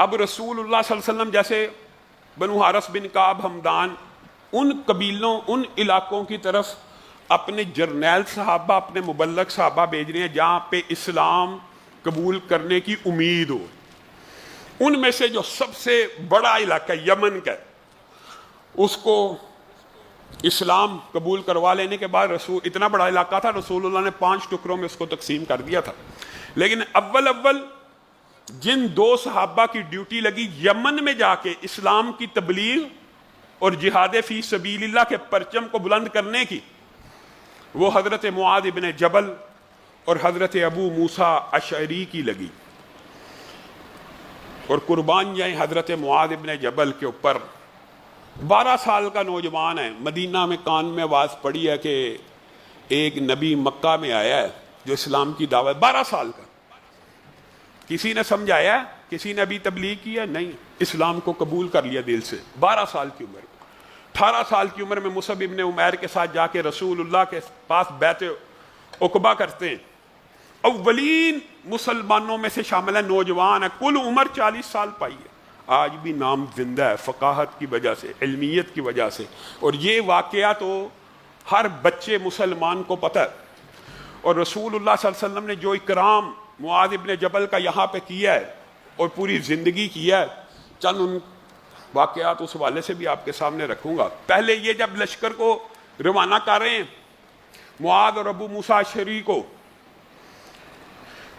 اب رسول اللہ صلی اللہ علیہ وسلم جیسے بنو حارث بن کعب ہمدان ان قبیلوں ان علاقوں کی طرف اپنے جرنیل صحابہ اپنے مبلغ صحابہ بھیج رہے ہیں جہاں پہ اسلام قبول کرنے کی امید ہو. ان میں سے جو سب سے بڑا علاقہ یمن کا اس کو اسلام قبول کروا لینے کے بعد رسول اتنا بڑا علاقہ تھا رسول اللہ نے 5 ٹکڑوں میں اس کو تقسیم کر دیا تھا. لیکن اول جن 2 صحابہ کی ڈیوٹی لگی یمن میں جا کے اسلام کی تبلیغ اور جہاد فی سبیل اللہ کے پرچم کو بلند کرنے کی، وہ حضرت معاذ ابن جبل اور حضرت ابو موسیٰ اشعری کی لگی. اور قربان جائیں حضرت معاذ ابن جبل کے اوپر. 12 سال کا نوجوان ہے، مدینہ میں کان میں آواز پڑی ہے کہ ایک نبی مکہ میں آیا ہے جو اسلام کی دعوت. 12 سال کا. کسی نے سمجھایا ہے؟ کسی نے ابھی تبلیغ کیا؟ نہیں. اسلام کو قبول کر لیا دل سے 12 سال کی عمر. 18 سال کی عمر میں مصعب ابن عمیر کے ساتھ جا کے رسول اللہ کے پاس بیعت عقبہ کرتے ہیں. اولین مسلمانوں میں سے شامل ہے، نوجوان ہے، کل عمر 40 سال پائی ہے. آج بھی نام زندہ ہے فقاہت کی وجہ سے، علمیت کی وجہ سے. اور یہ واقعہ تو ہر بچے مسلمان کو پتہ ہے. اور رسول اللہ صلی اللہ علیہ وسلم نے جو اکرام معاذ ابن جبل کا یہاں پہ کیا ہے اور پوری زندگی کیا ہے، چند ان واقعات اس حوالے سے بھی آپ کے سامنے رکھوں گا. پہلے یہ جب لشکر کو روانہ کر رہے ہیں معاذ اور ابو موسیٰ اشعری کو،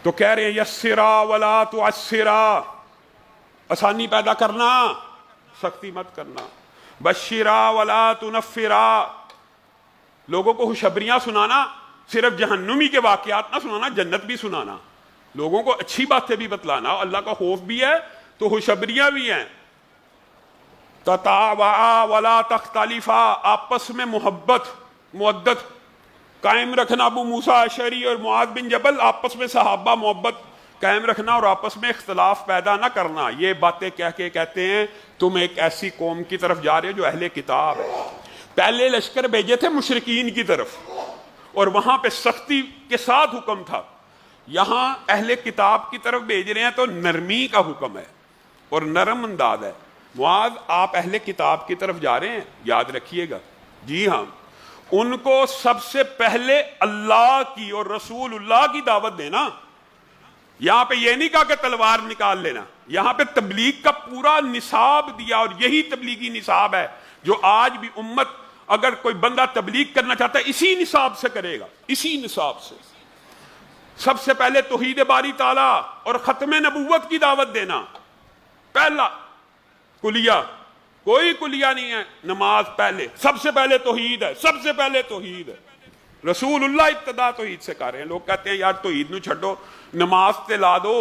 تو کہہ رہے ہیں یسرا ولا تعسرا، آسانی پیدا کرنا سختی مت کرنا. بشرا ولا تنفرا، لوگوں کو خوشخبریاں سنانا، صرف جہنمی کے واقعات نہ سنانا، جنت بھی سنانا. لوگوں کو اچھی باتیں بھی بتلانا، اللہ کا خوف بھی ہے تو خوشخبریاں بھی ہیں. تتابعا ولا تختلفا، آپس میں محبت مودت قائم رکھنا. ابو موسیٰ اشعری اور معاذ بن جبل آپس میں صحابہ محبت قائم رکھنا اور آپس میں اختلاف پیدا نہ کرنا. یہ باتیں کہہ کے کہتے ہیں تم ایک ایسی قوم کی طرف جا رہے ہو جو اہل کتاب ہے. پہلے لشکر بھیجے تھے مشرکین کی طرف اور وہاں پہ سختی کے ساتھ حکم تھا. یہاں اہل کتاب کی طرف بھیج رہے ہیں تو نرمی کا حکم ہے اور نرم انداز ہے. معاذ آپ اہل کتاب کی طرف جا رہے ہیں، یاد رکھیے گا. جی ہاں، ان کو سب سے پہلے اللہ کی اور رسول اللہ کی دعوت دینا. یہاں پہ یہ نہیں کہا کہ تلوار نکال لینا، یہاں پہ تبلیغ کا پورا نصاب دیا. اور یہی تبلیغی نصاب ہے جو آج بھی امت، اگر کوئی بندہ تبلیغ کرنا چاہتا ہے اسی نصاب سے کرے گا. اسی نصاب سے سب سے پہلے توحید باری تعالیٰ اور ختم نبوت کی دعوت دینا. پہلا کلیہ، کوئی کلیہ نہیں ہے. نماز پہلے، سب سے پہلے توحید ہے، سب سے پہلے توحید ہے. رسول اللہ ابتدا توحید سے کر رہے ہیں. لوگ کہتے ہیں یار توحید نو چھڈو، نماز تے لا دو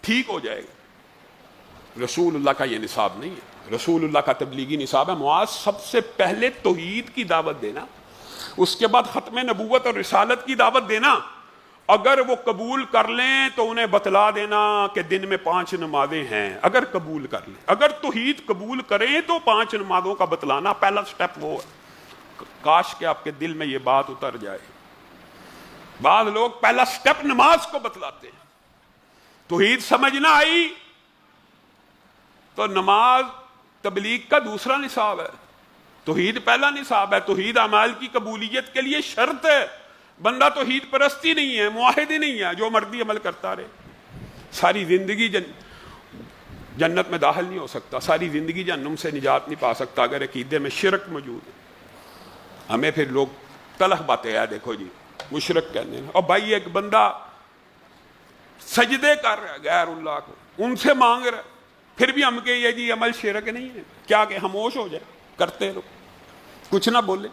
ٹھیک ہو جائے گا. رسول اللہ کا یہ نصاب نہیں ہے. رسول اللہ کا تبلیغی نصاب ہے معاذ سب سے پہلے توحید کی دعوت دینا، اس کے بعد ختم نبوت اور رسالت کی دعوت دینا. اگر وہ قبول کر لیں تو انہیں بتلا دینا کہ دن میں 5 نمازیں ہیں. اگر قبول کر لیں، اگر توحید قبول کریں تو 5 نمازوں کا بتلانا پہلا سٹیپ وہ ہے. کاش کہ آپ کے دل میں یہ بات اتر جائے. بعض لوگ پہلا سٹیپ نماز کو بتلاتے ہیں. توحید سمجھ نہ آئی تو نماز تبلیغ کا دوسرا نصاب ہے. توحید پہلا نصاب ہے. توحید اعمال کی قبولیت کے لیے شرط ہے. بندہ توحید پرستی نہیں ہے، معاہد ہی نہیں ہے، جو مرضی عمل کرتا رہے. ساری زندگی جنت میں داخل نہیں ہو سکتا، ساری زندگی جہنم سے نجات نہیں پا سکتا اگر عقیدے میں شرک موجود ہے. ہمیں پھر لوگ تلخ باتیں ہیں، دیکھو جی مشرک کہنے ہیں. اور بھائی ایک بندہ سجدے کر رہا ہے غیر اللہ کو، ان سے مانگ رہا ہے، پھر بھی ہم کہ یہ جی عمل شرک نہیں ہے. کیا کہ خاموش ہو جائے، کرتے رہو، کچھ نہ بولے.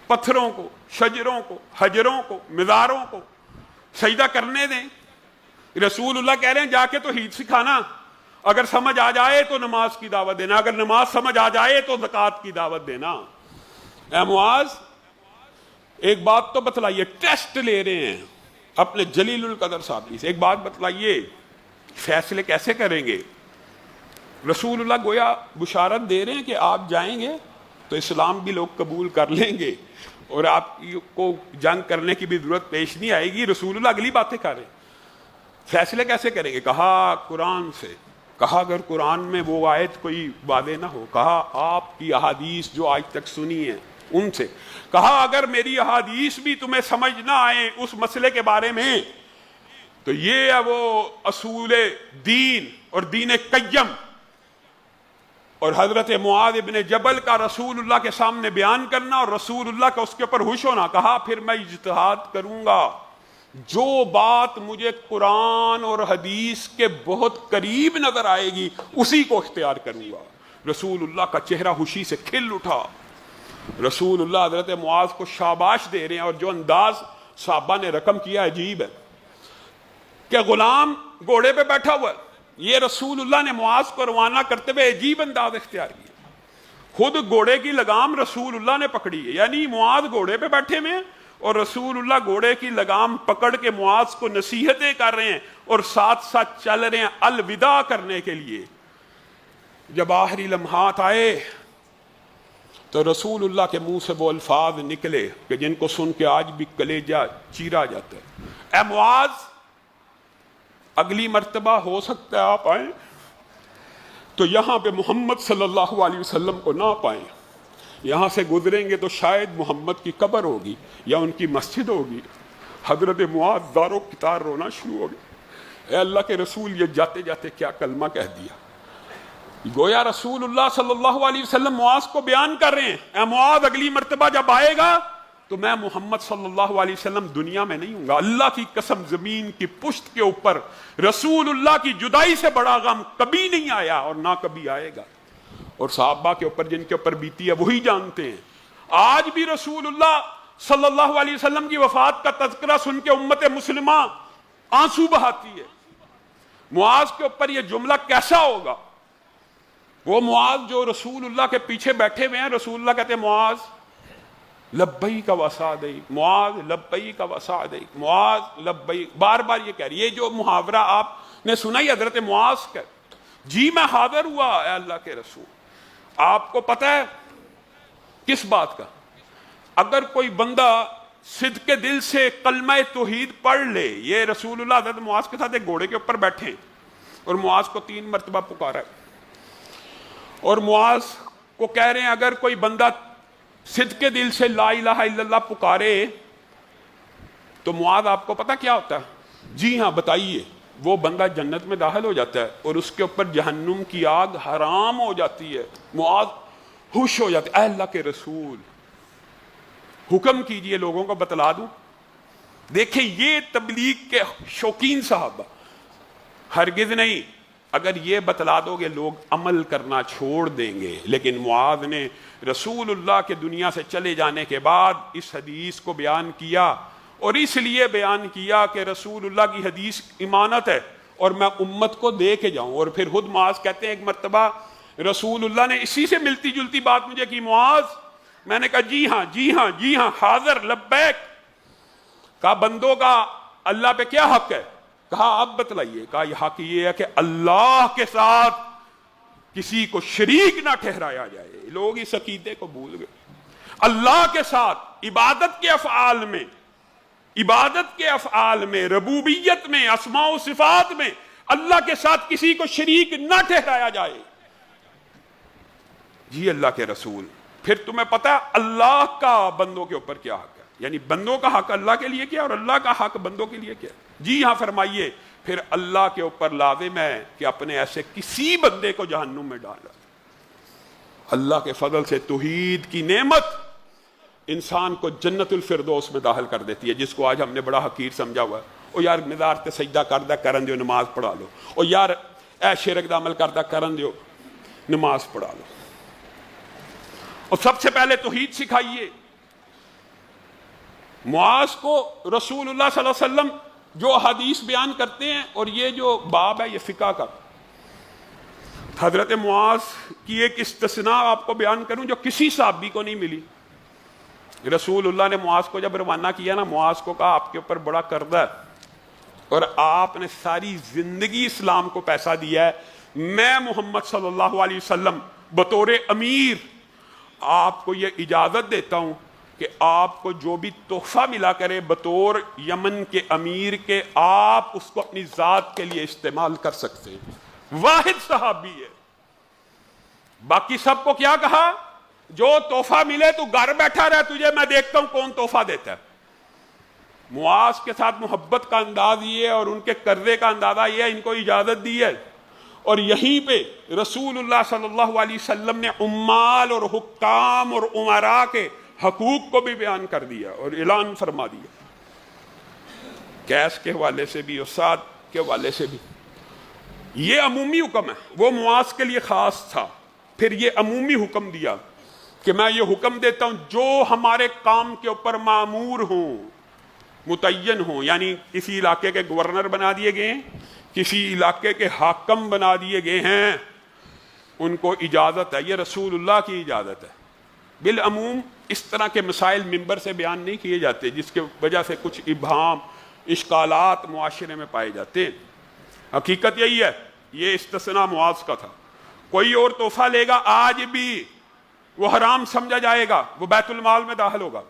پتھروں کو، شجروں کو، حجروں کو، مزاروں کو سجدہ کرنے دیں. رسول اللہ کہہ رہے ہیں جا کے توحید سکھانا. اگر سمجھ آ جائے تو نماز کی دعوت دینا، اگر نماز سمجھ آ جائے تو زکوٰۃ کی دعوت دینا. اے معاذ ایک بات تو بتلائیے، ٹیسٹ لے رہے ہیں اپنے جلیل القدر صحابی سے. ایک بات بتلائیے، فیصلے کیسے کریں گے؟ رسول اللہ گویا بشارت دے رہے ہیں کہ آپ جائیں گے تو اسلام بھی لوگ قبول کر لیں گے اور آپ کو جنگ کرنے کی بھی ضرورت پیش نہیں آئے گی. رسول اللہ اگلی باتیں کر رہے ہیں. فیصلے کیسے کریں گے؟ کہا قرآن سے. کہا اگر قرآن میں وہ آیت کوئی واضح نہ ہو، کہا آپ کی احادیث جو آج تک سنی ہیں ان سے، کہا اگر میری احادیث بھی تمہیں سمجھ نہ آئے اس مسئلے کے بارے میں تو یہ ہے وہ اصول دین اور دین قیم، اور حضرت معاذ ابن جبل کا رسول اللہ کے سامنے بیان کرنا اور رسول اللہ کا اس کے اوپر ہوش ہونا، کہا پھر میں اجتہاد کروں گا، جو بات مجھے قرآن اور حدیث کے بہت قریب نظر آئے گی اسی کو اختیار کروں گا۔ رسول اللہ کا چہرہ خوشی سے کھل اٹھا۔ رسول اللہ حضرت معاذ کو شاباش دے رہے ہیں، اور جو انداز صحابہ نے رقم کیا عجیب ہے کہ غلام گھوڑے پہ بیٹھا ہوا ہے، یہ رسول اللہ نے معاذ کو روانہ کرتے ہوئے عجیب انداز اختیار کیا، خود گھوڑے کی لگام رسول اللہ نے پکڑی ہے، یعنی معاذ گھوڑے پہ بیٹھے ہوئے ہیں اور رسول اللہ گھوڑے کی لگام پکڑ کے معاذ کو نصیحتیں کر رہے ہیں اور ساتھ ساتھ چل رہے ہیں الوداع کرنے کے لیے۔ جب آخری لمحات آئے تو رسول اللہ کے منہ سے وہ الفاظ نکلے کہ جن کو سن کے آج بھی کلیجہ چیرا جاتا ہے، اے معاذ اگلی مرتبہ ہو سکتا ہے آپ آئیں تو یہاں پہ محمد صلی اللہ علیہ وسلم کو نہ پائیں، یہاں سے گزریں گے تو شاید محمد کی قبر ہوگی یا ان کی مسجد ہوگی۔ حضرت معاذ دارو کتار رونا شروع ہو گئے، اے اللہ کے رسول یہ جاتے جاتے کیا کلمہ کہہ دیا۔ گویا رسول اللہ صلی اللہ علیہ وسلم معاذ کو بیان کر رہے ہیں، اے معاذ اگلی مرتبہ جب آئے گا تو میں محمد صلی اللہ علیہ وسلم دنیا میں نہیں ہوں گا، اللہ کی قسم زمین کی پشت کے اوپر رسول اللہ کی جدائی سے بڑا غم کبھی نہیں آیا اور نہ کبھی آئے گا، اور صحابہ کے اوپر جن کے اوپر بیتی ہے وہی جانتے ہیں۔ آج بھی رسول اللہ صلی اللہ علیہ وسلم کی وفات کا تذکرہ سن کے امت مسلمہ آنسو بہاتی ہے۔ معاذ کے اوپر یہ جملہ کیسا ہوگا؟ وہ معاذ جو رسول اللہ کے پیچھے بیٹھے ہوئے ہیں، رسول اللہ کہتے ہیں معاذ لبیک وسعدیک، معاذ لبیک وسعدیک، معاذ لبیک، بار بار یہ کہہ رہی ہے۔ یہ جو محاورہ آپ نے سنا ہی حضرت معاذ کا، جی میں حاضر ہوا اے اللہ کے رسول۔ آپ کو پتہ ہے کس بات کا؟ اگر کوئی بندہ صدق کے دل سے کلمہ توحید پڑھ لے، یہ رسول اللہ حضرت معاذ کے ساتھ ایک گھوڑے کے اوپر بیٹھے ہیں اور معاذ کو 3 مرتبہ پکارا ہے، اور معاذ کو کہہ رہے ہیں اگر کوئی بندہ صدق کے دل سے لا الہ الا اللہ پکارے تو معاذ آپ کو پتہ کیا ہوتا ہے؟ جی ہاں بتائیے۔ وہ بندہ جنت میں داخل ہو جاتا ہے اور اس کے اوپر جہنم کی آگ حرام ہو جاتی ہے۔ معاذ خوش ہو جاتے، اے اللہ کے رسول حکم کیجئے لوگوں کو بتلا دوں۔ دیکھیں یہ تبلیغ کے شوقین صحابہ، ہرگز نہیں، اگر یہ بتلا دو گے لوگ عمل کرنا چھوڑ دیں گے، لیکن معاذ نے رسول اللہ کے دنیا سے چلے جانے کے بعد اس حدیث کو بیان کیا، اور اس لیے بیان کیا کہ رسول اللہ کی حدیث امانت ہے اور میں امت کو دے کے جاؤں۔ اور پھر خود معاذ کہتے ہیں ایک مرتبہ رسول اللہ نے اسی سے ملتی جلتی بات مجھے کی، معاذ میں نے کہا جی ہاں جی ہاں جی ہاں حاضر لبیک۔ کہا بندوں کا اللہ پہ کیا حق ہے؟ کہا آپ بتلائیے۔ کہا یہ حق یہ ہے کہ اللہ کے ساتھ کسی کو شریک نہ ٹھہرایا جائے۔ لوگ اس عقیدے کو بھول گئے۔ اللہ کے ساتھ عبادت کے افعال میں ربوبیت میں اسماء و صفات میں اللہ کے ساتھ کسی کو شریک نہ ٹھہرایا جائے۔ جی اللہ کے رسول، پھر تمہیں پتہ اللہ کا بندوں کے اوپر کیا حق ہے، یعنی بندوں کا حق اللہ کے لیے کیا اور اللہ کا حق بندوں کے لیے کیا؟ جی ہاں فرمائیے۔ پھر اللہ کے اوپر لازم ہے کہ اپنے ایسے کسی بندے کو جہنم میں ڈالا۔ اللہ کے فضل سے توحید کی نعمت انسان کو جنت الفردوس میں داخل کر دیتی ہے، جس کو آج ہم نے بڑا حقیر سمجھا ہوا ہے۔ او یار مزار تے سجدہ کردہ کرن دیو نماز پڑھا لو، او یار اے شرک دا عمل کردہ کرن دیو نماز پڑھا لو۔ اور سب سے پہلے توحید سکھائیے۔ معاذ کو رسول اللہ صلی اللہ علیہ وسلم جو حدیث بیان کرتے ہیں، اور یہ جو باب ہے یہ فقہ کا، حضرت معاذ کی ایک استثناء آپ کو بیان کروں جو کسی صحابی کو نہیں ملی۔ رسول اللہ نے معاذ کو جب روانہ کیا نا، معاذ کو کہا آپ کے اوپر بڑا قرض ہے اور آپ نے ساری زندگی اسلام کو پیسہ دیا ہے، میں محمد صلی اللہ علیہ وسلم بطور امیر آپ کو یہ اجازت دیتا ہوں کہ آپ کو جو بھی تحفہ ملا کرے بطور یمن کے امیر کے، آپ اس کو اپنی ذات کے لیے استعمال کر سکتے ہیں۔ واحد صحابی ہے. باقی سب کو کیا کہا؟ جو تحفہ ملے تو گھر بیٹھا رہے، تجھے میں دیکھتا ہوں کون تحفہ دیتا ہے. معاذ کے ساتھ محبت کا انداز یہ ہے اور ان کے قرضے کا اندازہ یہ ہے، ان کو اجازت دی ہے. اور یہیں پہ رسول اللہ صلی اللہ علیہ وسلم نے عمال اور حکام اور امراء کے حقوق کو بھی بیان کر دیا اور اعلان فرما دیا، کیس کے حوالے سے بھی اور سعد کے حوالے سے بھی. یہ عمومی حکم ہے، وہ معاذ کے لیے خاص تھا. پھر یہ عمومی حکم دیا کہ میں یہ حکم دیتا ہوں جو ہمارے کام کے اوپر مامور ہوں، متعین ہوں، یعنی کسی علاقے کے گورنر بنا دیے گئے ہیں، کسی علاقے کے حاکم بنا دیے گئے ہیں، ان کو اجازت ہے، یہ رسول اللہ کی اجازت ہے. بالعموم اس طرح کے مسائل منبر سے بیان نہیں کیے جاتے جس کی وجہ سے کچھ ابہام اشکالات معاشرے میں پائے جاتے ہیں. حقیقت یہی ہے، یہ استثناء معاذ کا تھا. کوئی اور تحفہ لے گا آج بھی وہ حرام سمجھا جائے گا، وہ بیت المال میں داخل ہوگا.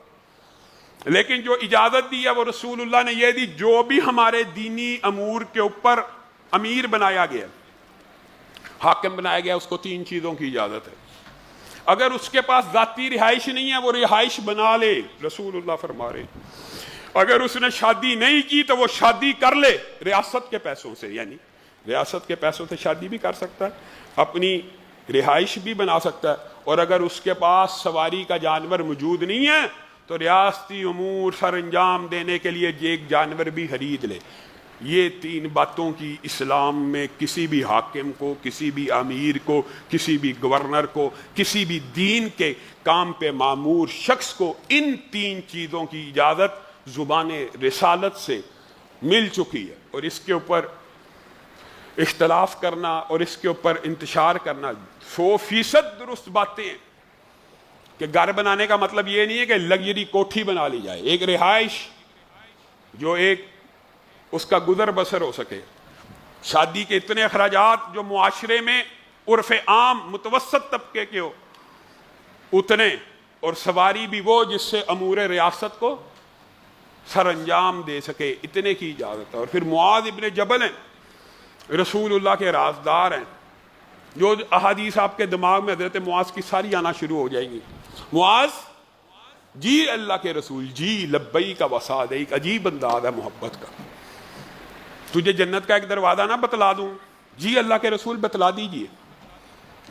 لیکن جو اجازت دی ہے وہ رسول اللہ نے یہ دی، جو بھی ہمارے دینی امور کے اوپر امیر بنایا گیا، حاکم بنایا گیا، اس کو 3 چیزوں کی اجازت ہے. اگر اس کے پاس ذاتی رہائش نہیں ہے وہ رہائش بنا لے، رسول اللہ فرما رہے. اگر اس نے شادی نہیں کی تو وہ شادی کر لے ریاست کے پیسوں سے، یعنی ریاست کے پیسوں سے شادی بھی کر سکتا ہے، اپنی رہائش بھی بنا سکتا ہے. اور اگر اس کے پاس سواری کا جانور موجود نہیں ہے تو ریاستی امور سر انجام دینے کے لیے ایک جانور بھی خرید لے. یہ 3 باتوں کی اسلام میں کسی بھی حاکم کو، کسی بھی امیر کو، کسی بھی گورنر کو، کسی بھی دین کے کام پہ معمور شخص کو ان 3 چیزوں کی اجازت زبان رسالت سے مل چکی ہے. اور اس کے اوپر اختلاف کرنا اور اس کے اوپر انتشار کرنا 100% درست باتیں ہیں کہ گھر بنانے کا مطلب یہ نہیں ہے کہ لگژری کوٹھی بنا لی جائے، ایک رہائش جو ایک اس کا گزر بسر ہو سکے. شادی کے اتنے اخراجات جو معاشرے میں عرف عام متوسط طبقے کے ہو اتنے، اور سواری بھی وہ جس سے امور ریاست کو سر انجام دے سکے، اتنے کی اجازت ہے. اور پھر معاذ ابن جبل ہیں، رسول اللہ کے رازدار ہیں. جو احادیث آپ کے دماغ میں حضرت معاذ کی ساری آنا شروع ہو جائیں گی. معاذ جی اللہ کے رسول، جی لبیک و سعدیک، عجیب انداز ہے محبت کا. تجھے جنت کا ایک دروازہ نہ بتلا دوں؟ جی اللہ کے رسول بتلا دیجئے.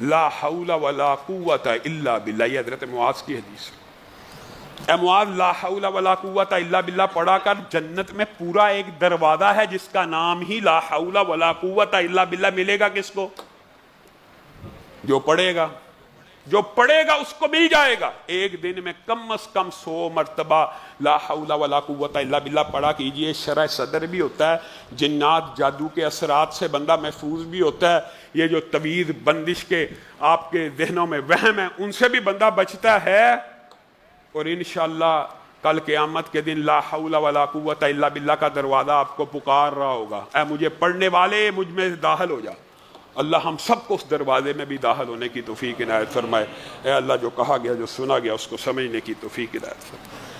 لا حول ولا قوت الا باللہ، یہ حضرت معاذ کی حدیث. اے معاذ لا حول ولا قوت الا باللہ پڑھا کر، جنت میں پورا ایک دروازہ ہے جس کا نام ہی لا حول ولا قوت الا باللہ. ملے گا کس کو؟ جو پڑھے گا. جو پڑھے گا اس کو مل جائے گا. ایک دن میں کم از کم 100 مرتبہ لا حول ولا قوت الا باللہ پڑھا کیجئے. شرح صدر بھی ہوتا ہے، جنات جادو کے اثرات سے بندہ محفوظ بھی ہوتا ہے. یہ جو طویل بندش کے آپ کے ذہنوں میں وہم ہیں ان سے بھی بندہ بچتا ہے. اور انشاءاللہ کل قیامت کے دن لا حول ولا قوت الا باللہ کا دروازہ آپ کو پکار رہا ہوگا، اے مجھے پڑھنے والے مجھ میں داخل ہو جا. اللہ ہم سب کو اس دروازے میں بھی داخل ہونے کی توفیق عنایت فرمائے. اے اللہ جو کہا گیا جو سنا گیا اس کو سمجھنے کی توفیق عنایت فرمائے.